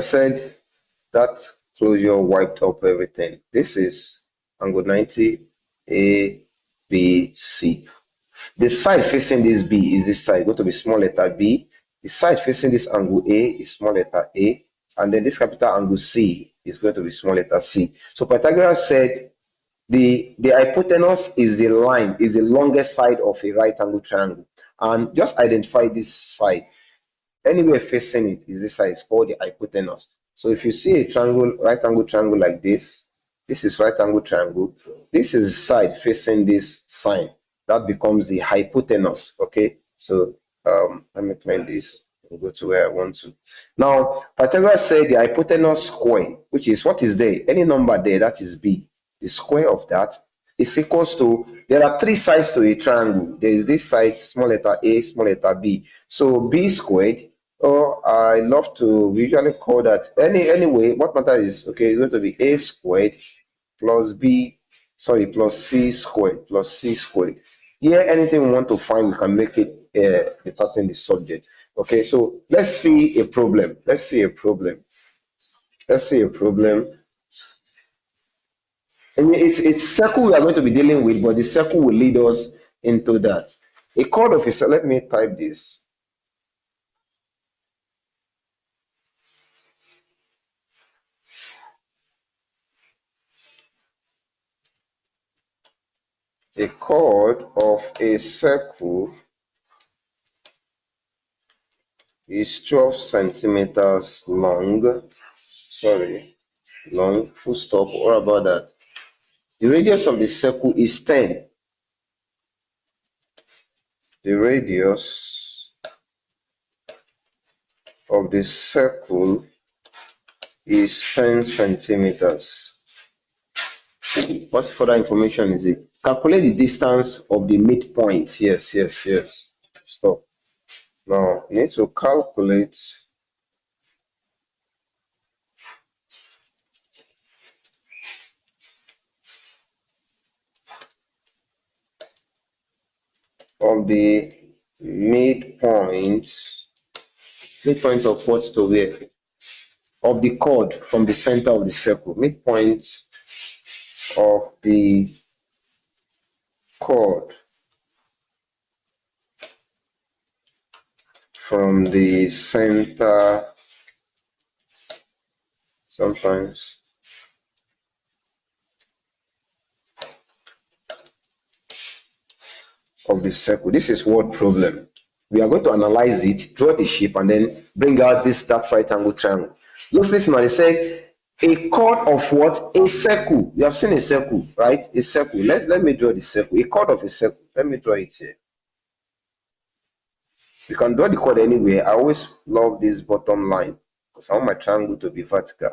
said that closure wiped up everything. This is angle 90 A, B, C. The side facing this B is this side, going to be small letter B. The side facing this angle A is small letter A. And then this capital angle C is going to be small letter C. So Pythagoras said the hypotenuse is the line, is the longest side of a right angle triangle. And just identify this side. Anywhere facing it is this side, is called the hypotenuse. So if you see a triangle, right angle triangle like this is right angle triangle. This is the side facing this sign. That becomes the hypotenuse. Okay, so let me clean this and go to where I want to. Now, Pythagoras said the hypotenuse square, which is what is there? Any number there, that is B. The square of that is equals to, there are three sides to a triangle. There is this side, small letter A, small letter B. So B squared, or I love to usually call that, anyway, what matters is, okay, it's going to be A squared plus plus C squared plus C squared. Here, anything we want to find, we can make it determine the subject. Okay, so let's see a problem. Let's see a problem. I mean, it's circle we are going to be dealing with, but the circle will lead us into that. A chord of a circle, let me type this. A chord of a circle is 12 centimeters long. Sorry, long, full stop. What about that? The radius of the circle is 10. The radius of the circle is 10 centimeters. What further information is it? Calculate the distance of the midpoint. Yes. Stop. Now, you need to calculate of the midpoint of what to where? Of the chord from the center of the circle. Midpoint of the chord from the center, sometimes of the circle. This is word problem. We are going to analyze it, draw the shape, and then bring out that right angle triangle. Listen, they say a chord of what? A circle. You have seen a circle, right? A circle. Let me draw the circle. A chord of a circle. Let me draw it here. You can draw the chord anywhere. I always love this bottom line because I want my triangle to be vertical.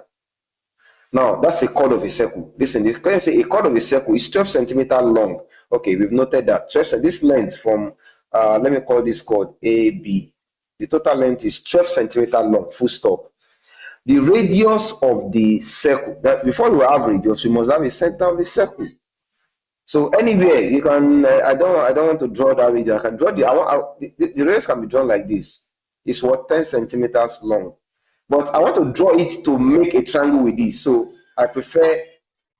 Now, that's a chord of a circle. Listen, can you say a chord of a circle is 12 centimeters long? Okay, we've noted that. 12, this length from, let me call this chord AB. The total length is 12 centimeters long, full stop. The radius of the circle, that before we have radius, we must have a center of the circle. So anywhere you can, I don't want to draw that radius. I can draw the radius can be drawn like this. It's what, 10 centimeters long. But I want to draw it to make a triangle with this. So I prefer,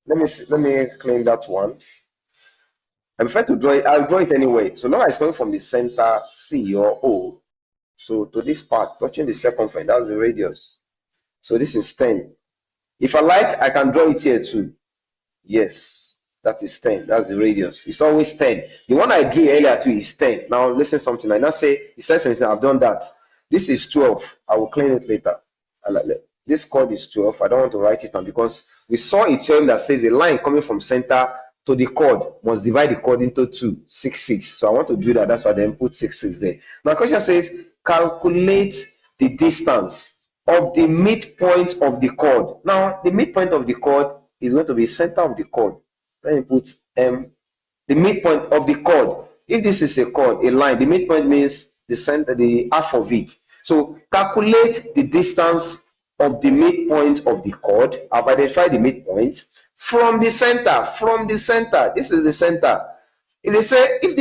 let me clean that one. I prefer to draw it, I'll draw it anyway. So now it's going from the center C or O. So to this part, touching the circumference, that's the radius. So this is 10. If I like, I can draw it here too. Yes, that is 10. That's the radius. It's always 10. The one I drew earlier too is 10. Now listen something. I now say, it says something, I've done that. This is 12. I will clean it later. This chord is 12. I don't want to write it down because we saw a theorem that says a line coming from center to the chord must divide the chord into 2, 6, 6. So I want to do that. That's why I then put 6, 6 there. Now the question says, calculate the distance of the midpoint of the chord. Now the midpoint of the chord is going to be center of the chord. Let me put M. The midpoint of the chord. If this is a chord, a line, the midpoint means the center, the half of it. So calculate the distance of the midpoint of the chord. I've identified the midpoint from the center. From the center. This is the center. If they say if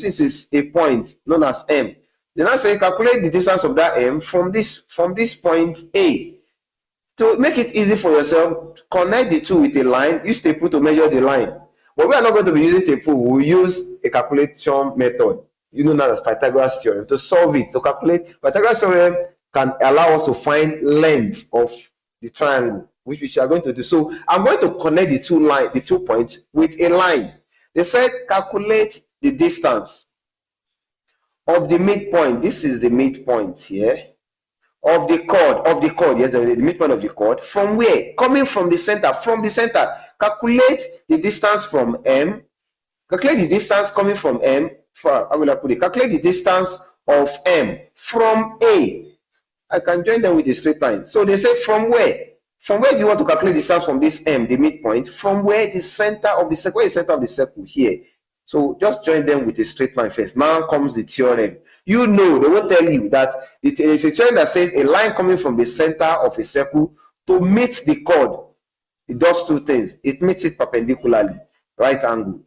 this is a point known as M, They now say calculate the distance of that M from this point A. To make it easy for yourself, connect the two with a line. Use tape rule to measure the line. But we are not going to be using tape rule. We'll use a calculation method, known as Pythagoras theorem, to solve it. To calculate, Pythagoras theorem can allow us to find length of the triangle, which we are going to do. So I'm going to connect the 2 points with a line. They said calculate the distance of the midpoint. This is the midpoint here. Of the chord, yes, the midpoint of the chord. From where? Coming from the center. From the center. Calculate the distance from M. Calculate the distance coming from M. How will I put it? Calculate the distance of M from A. I can join them with a straight line. So they say from where? From where do you want to calculate the distance from this M, the midpoint? From where? The center of the circle. Where is the center of the circle? Here. So just join them with a straight line first. Now comes the theorem. They won't tell you that it is a theorem that says a line coming from the center of a circle to meet the chord. It does two things. It meets it perpendicularly, right angle.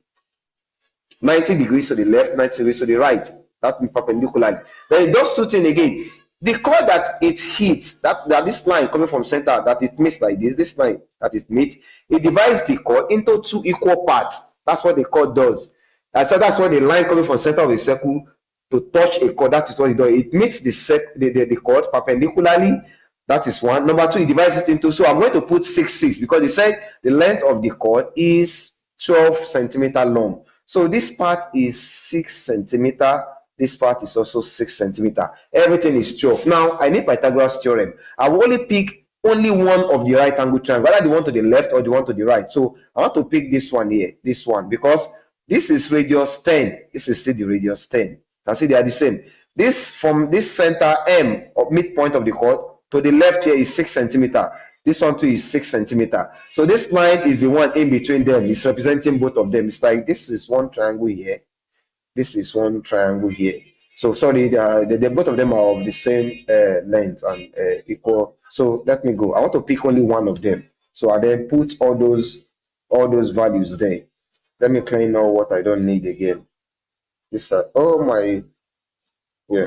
90 degrees to the left, 90 degrees to the right. That means perpendicularly. Then it does two things again. The chord that it hits, that this line coming from center, that it meets like this line that it meets, it divides the chord into two equal parts. That's what the chord does. So that's why the line coming from center of a circle to touch a chord, that is what it does. It meets the chord perpendicularly. That is one. Number two, it divides it into. So I'm going to put 6 because they said the length of the chord is 12 centimeter long. So this part is 6 centimeter. This part is also 6 centimeter. Everything is 12. Now I need Pythagoras theorem. I will only pick only one of the right angle triangle, whether the one to the left or the one to the right. So I want to pick this one here, this one, because this is radius 10. This is still the radius 10. You can see they are the same. This from this center M, or midpoint of the chord, to the left here is 6 centimeter. This one too is 6 centimeter. So this line is the one in between them. It's representing both of them. It's like this is one triangle here. This is one triangle here. So sorry, both of them are of the same length and equal. So let me go. I want to pick only one of them. So I then put all those values there. Let me clean out what I don't need again. This yeah.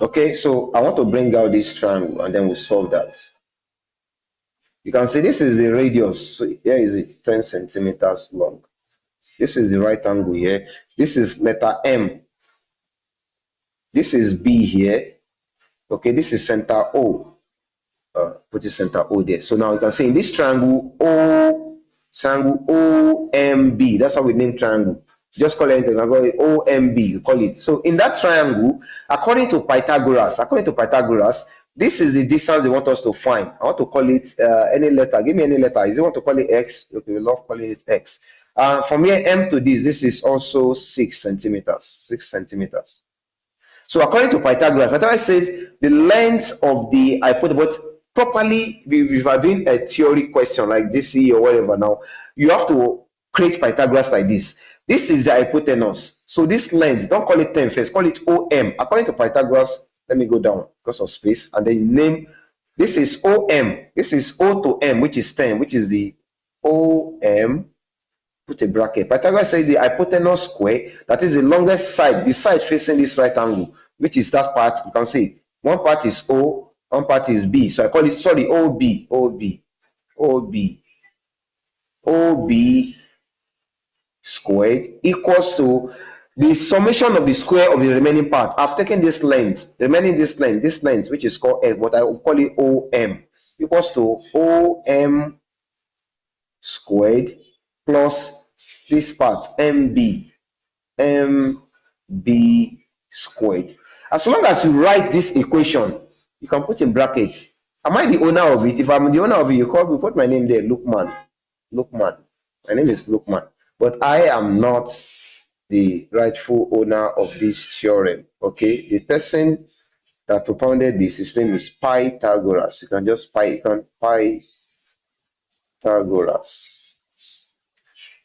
Okay, so I want to bring out this triangle and then we'll solve that. You can see this is the radius. So here is it, 10 centimeters long. This is the right angle here. This is letter M. This is B here. Okay, this is center O. Put the center O there. So now you can see in this triangle OMB. That's how we name triangle. Just call it OMB. You call it. So in that triangle, according to Pythagoras, this is the distance they want us to find. I want to call it any letter. Give me any letter. Is it want to call it X? Okay, we love calling it X. From here, M to this is also 6 centimeters. 6 centimeters. So according to Pythagoras says the length of the hypotenuse, but properly, if you are doing a theory question like GCE or whatever now, you have to create Pythagoras like this. This is the hypotenuse. So this length, don't call it 10 first, call it OM. According to Pythagoras, let me go down because of space, and then name, this is OM. This is O to M, which is 10, which is the OM. Put a bracket. Pythagoras says the hypotenuse square, that is the longest side, the side facing this right angle, which is that part. You can see one part is O, one part is B. So I call it, sorry, OB squared equals to the summation of the square of the remaining part. I've taken this length, this length, which is called L, what I will call it OM, equals to OM squared plus this part MB squared. As long as you write this equation, you can put in brackets. Am I the owner of it? If I'm the owner of it, you call me, put my name there, Lukman. My name is Lukman. But I am not the rightful owner of this theorem. Okay, the person that propounded this, his name is Pythagoras. You can just Pythagoras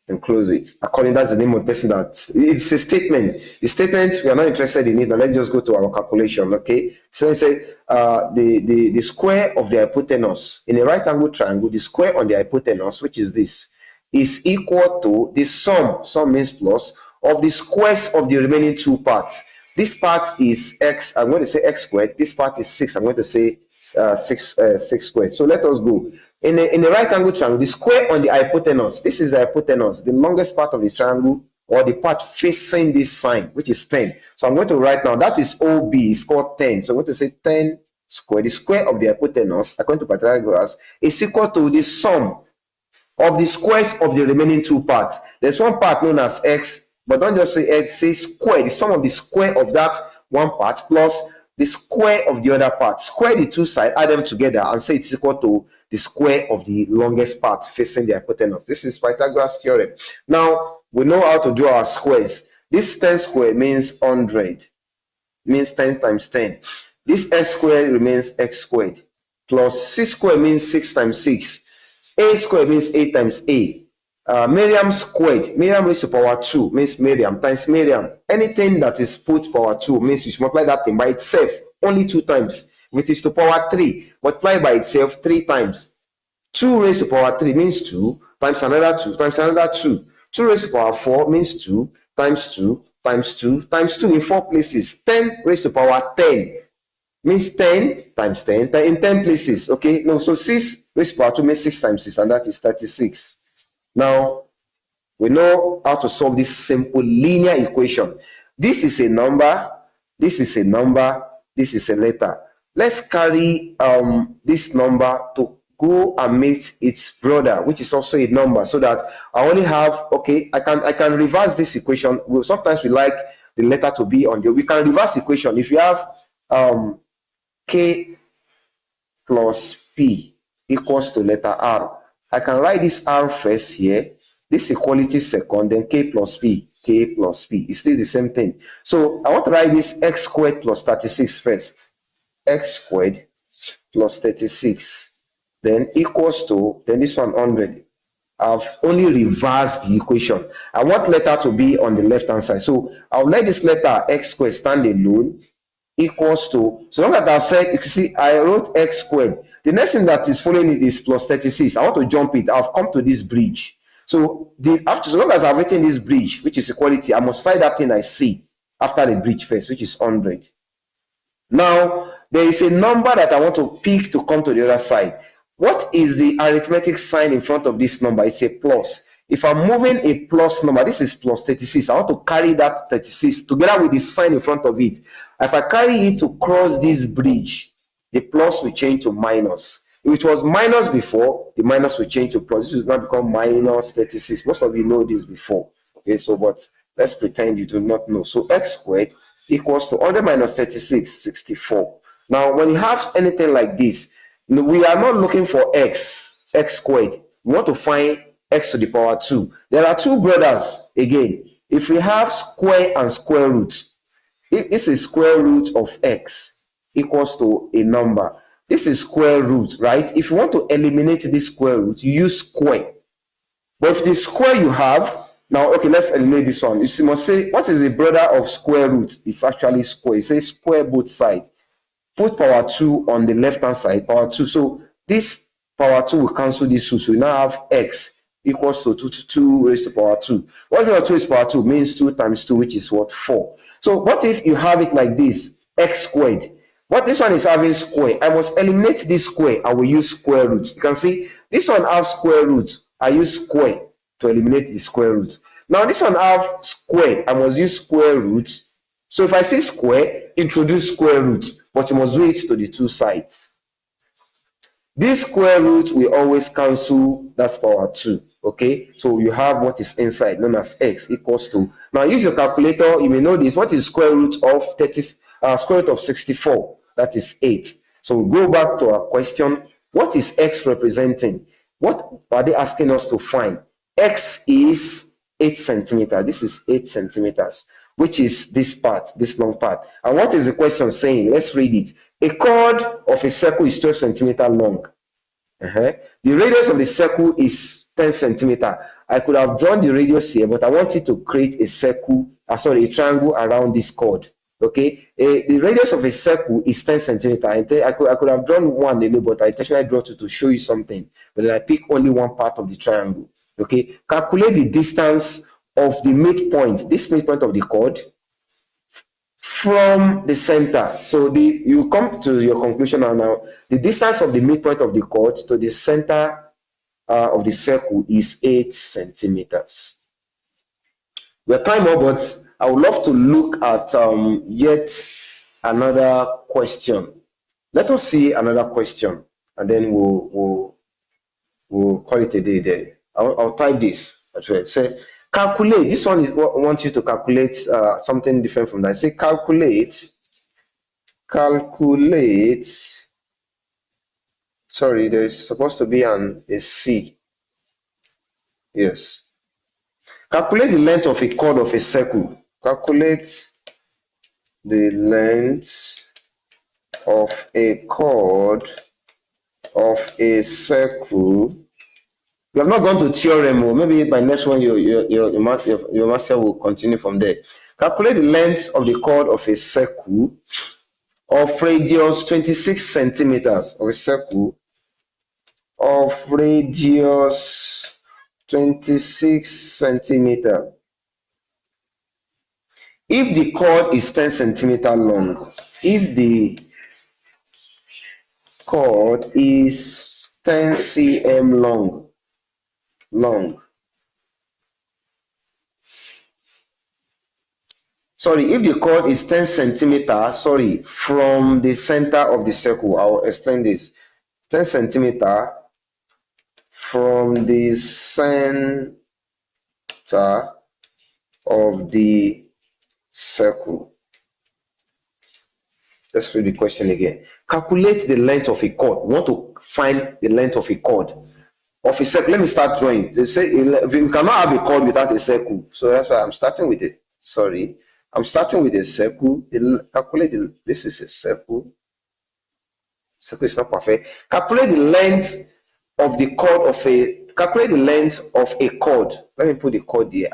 and close it. According, that's the name of the person that it's a statement. The statement, we are not interested in it. Now let's just go to our calculation. Okay, so let's say the square of the hypotenuse in a right angle triangle, the square on the hypotenuse, which is this, is equal to the sum means plus of the squares of the remaining two parts. This part is x. I'm going to say x squared. This part is 6. I'm going to say 6 squared. So let us go. In the right angle triangle, the square on the hypotenuse, this is the hypotenuse, the longest part of the triangle, or the part facing this sign, which is 10. So I'm going to write now, that is OB, it's called 10. So I'm going to say 10 squared. The square of the hypotenuse, according to Pythagoras, is equal to the sum of the squares of the remaining two parts. There's one part known as x, but don't just say x, say square, the sum of the square of that one part plus the square of the other part. Square the two sides, add them together, and say it's equal to the square of the longest part facing the hypotenuse. This is Pythagoras theorem. Now, we know how to do our squares. This 10 square means 100, means 10 times 10. This x squared remains x squared, plus 6 squared means 6 times 6. A squared means 8 times A. Miriam squared, Miriam raised to power 2 means Miriam times Miriam. Anything that is put power 2 means you should multiply that thing by itself only 2 times. If it is to power 3, multiply by itself 3 times. 2 raised to power 3 means 2 times another 2 times another 2. 2 raised to power 4 means 2 times 2 times 2 times 2 in 4 places. 10 raised to power 10 means 10 times 10 in 10 places. Okay, no, so 6 raised to power 2 means 6 times 6, and that is 36. Now, we know how to solve this simple linear equation. This is a number, this is a number, this is a letter. Let's carry this number to go and meet its brother, which is also a number, so that I only have, okay, I can reverse this equation. Sometimes we like the letter to be on the, we can reverse the equation. If you have K plus P equals to letter R, I can write this R first here, this equality second, then K plus P. K plus P is still the same thing. So I want to write this x squared plus 36 first. X squared plus 36, then equals to, then this one 100. I've only reversed the equation. I want letter to be on the left hand side. So I'll let this letter x squared stand alone, equals to, so long as I've said, you can see I wrote x squared. The next thing that is following it is plus 36. I want to jump it. I've come to this bridge. So so long as I've written this bridge, which is equality, I must find that thing I see after the bridge first, which is 100. Now, there is a number that I want to pick to come to the other side. What is the arithmetic sign in front of this number? It's a plus. If I'm moving a plus number, this is plus 36. I want to carry that 36 together with the sign in front of it. If I carry it to cross this bridge, the plus will change to minus. If it was minus before, the minus will change to plus. This will now become minus 36. Most of you know this before. Okay, so but let's pretend you do not know. So x squared equals to 100 minus 36, 64. Now, when you have anything like this, we are not looking for x squared. We want to find x to the power 2. There are two brothers again. If we have square and square root, this is square root of x equals to a number. This is square root, right? If you want to eliminate this square root, you use square. But if the square you have, now, okay, let's eliminate this one. You must say, what is the brother of square root? It's actually square. You say square both sides. Put power 2 on the left-hand side, power 2. So this power 2 will cancel this 2. So we now have x equals to 2 raised to power 2. What power 2 is power 2? Means 2 times 2, which is what? 4. So what if you have it like this? X squared. What this one is having square. I must eliminate this square. I will use square root. You can see this one has square root. I use square to eliminate the square root. Now this one have square. I must use square root. So if I say square, introduce square root, but you must do it to the two sides. This square root will always cancel, that's power 2. Okay, so you have what is inside, known as x equals to. Now use your calculator. You may know this. What is square root of 30? Square root of 64? That is 8. So we go back to our question. What is x representing? What are they asking us to find? X is 8 centimeters. This is 8 centimeters, which is this part, this long part. And what is the question saying? Let's read it. A chord of a circle is 12 centimeters long. The radius of the circle is 10 centimeters. I could have drawn the radius here, but I wanted to create a circle, a triangle around this chord. Okay, the radius of a circle is 10 centimeters. I could have drawn one a little, but I intentionally draw two to show you something. But then I pick only one part of the triangle. Okay, calculate the distance of the midpoint, this midpoint of the chord, from the center. So you come to your conclusion now. The distance of the midpoint of the chord to the center of the circle is 8 centimeters. We're time up, but I would love to look at yet another question. Let us see another question, and then we'll call it a day there. I'll type this. Say calculate. This one is what I want you to calculate something different from that. Say calculate. Sorry, there's supposed to be a C. Yes. Calculate the length of a chord of a circle. Calculate the length of a chord of a circle. We have not gone to theorem, or maybe by next one your master will continue from there. Calculate the length of the chord of a circle of radius 26 centimeters of a circle of radius 26 centimeter. If the chord is 10 centimeter long, if the chord is 10 cm long. Sorry, if the chord is 10 centimeter, from the center of the circle, I'll explain this. 10 centimeter from the center of the circle. Let's read the question again. Calculate the length of a chord. We want to find the length of a chord of a circle. Let me start drawing. They say we cannot have a chord without a circle. So that's why I'm starting with it. Sorry. I'm starting with a circle. Calculate this is a circle. Circle is not perfect. Calculate the length of the chord of calculate the length of a chord. Let me put the chord here.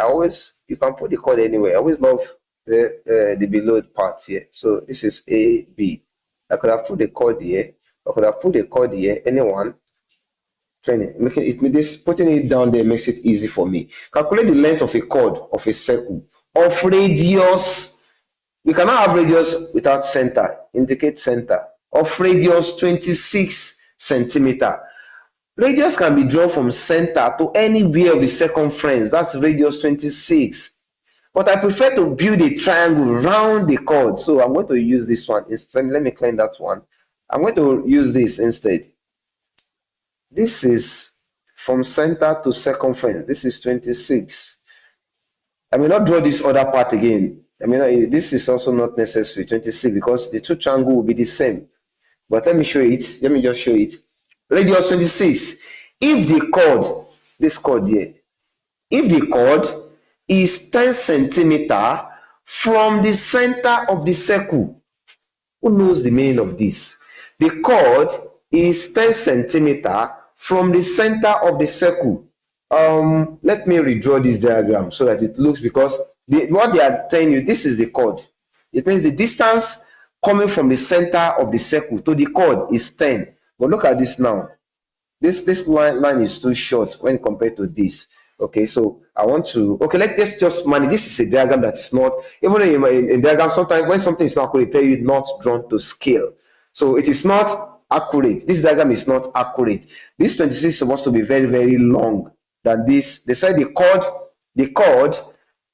You can put the chord anywhere. I always love the below part here. So this is A, B. I could have put the chord here. I could have put the chord here. Anyone. Putting it down there makes it easy for me. Calculate the length of a chord of a circle of radius. We cannot have radius without center. Indicate center. Of radius 26 centimeter. Radius can be drawn from center to anywhere of the circumference. That's radius 26. But I prefer to build a triangle around the chord. So I'm going to use this one. Let me clean that one. I'm going to use this instead. This is from center to circumference. This is 26. I may not draw this other part again. I mean, this is also not necessary, 26, because the two triangles will be the same. But let me show it. Let me just show it. Radius 26. If the chord, this chord here, if the chord is 10 centimeter from the center of the circle, who knows the meaning of this? The chord is 10 centimeter from the center of the circle. Let me redraw this diagram so that it looks, because what they are telling you, this is the chord. It means the distance coming from the center of the circle to the chord is 10. But look at this now. This line is too short when compared to this. Okay, so I want to, let's just manage. This is a diagram that is not, even in diagram, sometimes when something is not accurate, they tell you not drawn to scale. So it is not accurate. This diagram is not accurate. This 26 is supposed to be very, very long than this. They said the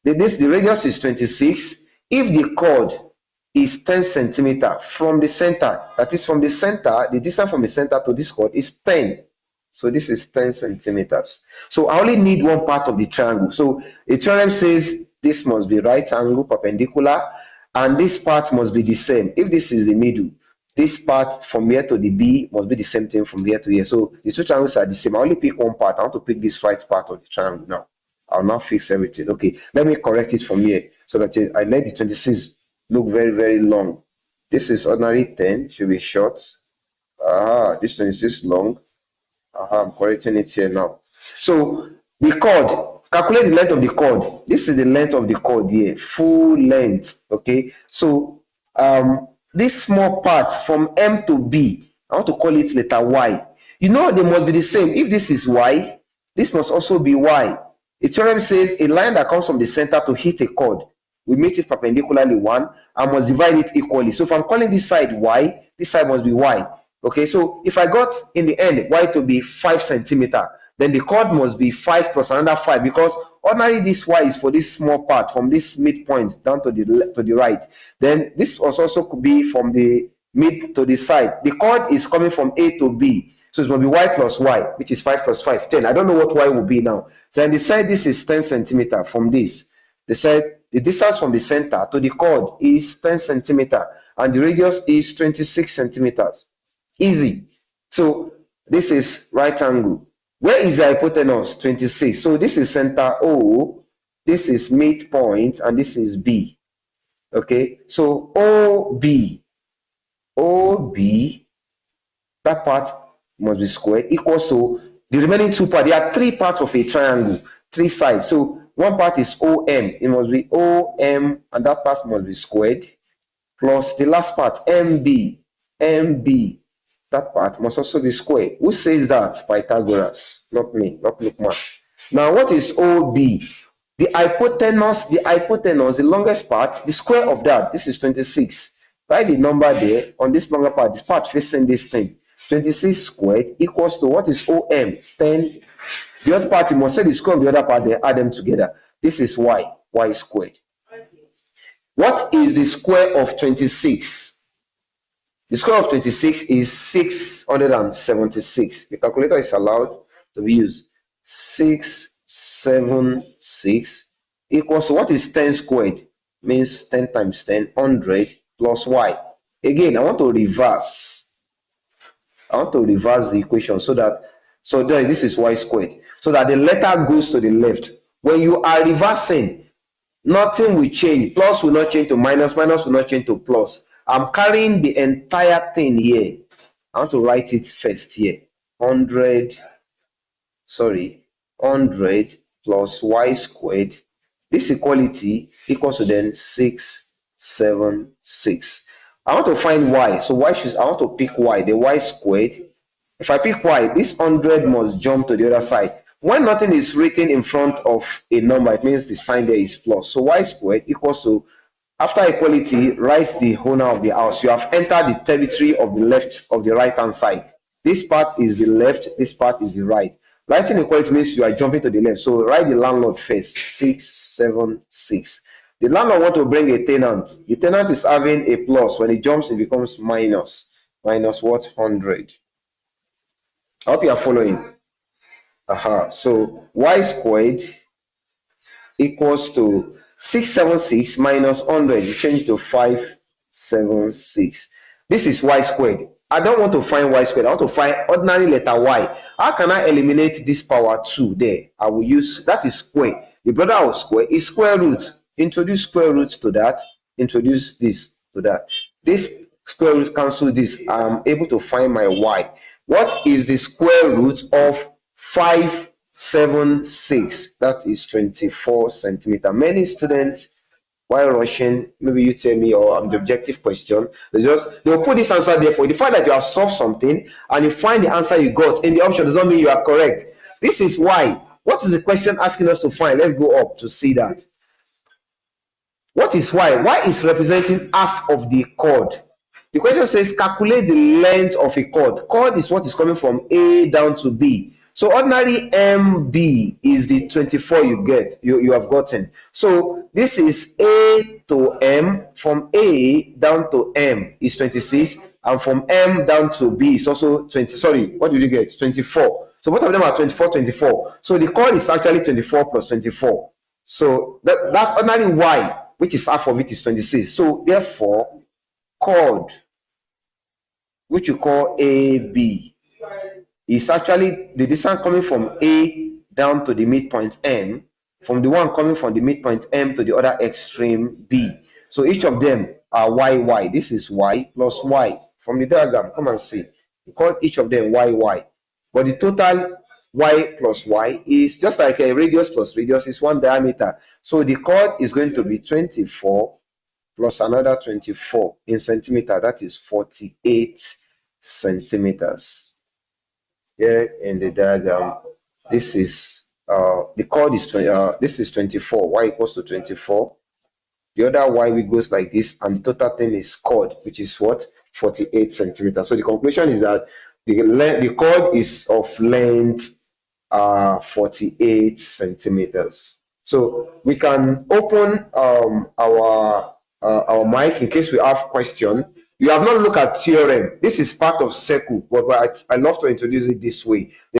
radius is 26. If the chord is 10 centimeter from the center, that is from the center, the distance from the center to this chord is 10. So this is 10 centimeters. So I only need one part of the triangle. So a theorem says this must be right angle perpendicular, and this part must be the same. If this is the middle, this part from here to the B must be the same thing from here to here. So the two triangles are the same. I only pick one part. I want to pick this right part of the triangle now. I'll now fix everything. Okay, let me correct it from here so that I let the 26 look very, very long. This is ordinary 10. It should be short. This 26 long. I'm correcting it here now. So the chord, calculate the length of the chord. This is the length of the chord here, full length. Okay, so this small part from M to B, I want to call it letter Y. You know they must be the same. If this is Y, this must also be Y. A theorem says a line that comes from the center to hit a chord, we meet it perpendicularly 1 and must divide it equally. So if I'm calling this side y, this side must be y. Okay, so if I got in the end y to be 5 centimeter, then the chord must be 5 plus another 5, because ordinarily this y is for this small part from this midpoint down to the right. Then this also could be from the mid to the side. The chord is coming from A to B, so it must be y plus y, which is 5 plus 5, 10. I don't know what y will be now. So they said this is 10 centimeter from this. They said the distance from the center to the chord is 10 centimeter and the radius is 26 centimeters. Easy. So this is right angle. Where is the hypotenuse? 26. So this is center O, this is midpoint, and this is B. Okay, so OB, that part must be squared, equals to the remaining two parts. There are three parts of a triangle, three sides. So one part is OM, it must be OM, and that part must be squared, plus the last part, MB, that part must also be squared. Who says that? Pythagoras, not me, not Lukman. Now, what is OB? The hypotenuse, the longest part, the square of that, this is 26. Write the number there on this longer part, this part facing this thing. 26 squared equals to, what is OM? 10. The other part, you must say the square of the other part, then add them together. This is y squared. What is the square of 26? The square of 26 is 676. The calculator is allowed to be used. 676 equals to, what is 10 squared? Means 10 times 10, 100 plus y. Again, I want to reverse the equation so then this is y squared. So that the letter goes to the left. When you are reversing, nothing will change. Plus will not change to minus, minus will not change to plus. I'm carrying the entire thing here. I want to write it first here. 100 plus y squared. This equality equals to then 676. I want to find y. So I want to pick y, the y squared. If I pick y, this 100 must jump to the other side. When nothing is written in front of a number, it means the sign there is plus. So y squared equals to, after equality, write the owner of the house. You have entered the territory of the left of the right hand side. This part is the left, this part is the right. Writing equality means you are jumping to the left. So write the landlord first. 676. The landlord want to bring a tenant. The tenant is having a plus. When it jumps, it becomes minus. Minus what? 100. I hope you are following. So y squared equals to 676 minus 100. You change to 576. This is y squared. I don't want to find y squared. I want to find ordinary letter y. How can I eliminate this power 2 there? I will use, that is square. The brother of square is square root. Introduce square roots to that. Introduce this to that. This square root cancel this. I'm able to find my y. What is the square root of 576? That is 24 centimeter. Many students, while rushing, maybe you tell me, or the objective question, they'll put this answer there for you. The fact that you have solved something and you find the answer you got in the option does not mean you are correct. This is why. What is the question asking us to find? Let's go up to see that. What is y? Y is representing half of the chord. The question says calculate the length of a chord. Chord is what is coming from A down to B. So ordinary MB is the 24 you have gotten. So this is A to M. From A down to M is 26, and from M down to B is also 20. Sorry, what did you get? 24. So both of them are 24, 24. So the chord is actually 24 plus 24. So that ordinary Y, which is half of it, is 26. So therefore, chord, which you call AB, is actually the distance coming from A down to the midpoint M, from the one coming from the midpoint M to the other extreme B. So each of them are y. This is y plus y. From the diagram, come and see. We call each of them y. But the total y plus y is just like a radius plus radius is one diameter. So the chord is going to be 24 plus another 24 in centimeter. That is 48 centimeters. Here in the diagram, this is the chord is this is 24, y equals to 24. The other y we goes like this, and the total thing is chord, which is what? 48 centimeters. So the conclusion is that the chord is of length 48 centimeters. So we can open our mic in case we have question. You have not looked at theorem. This is part of circle, but I love to introduce it this way.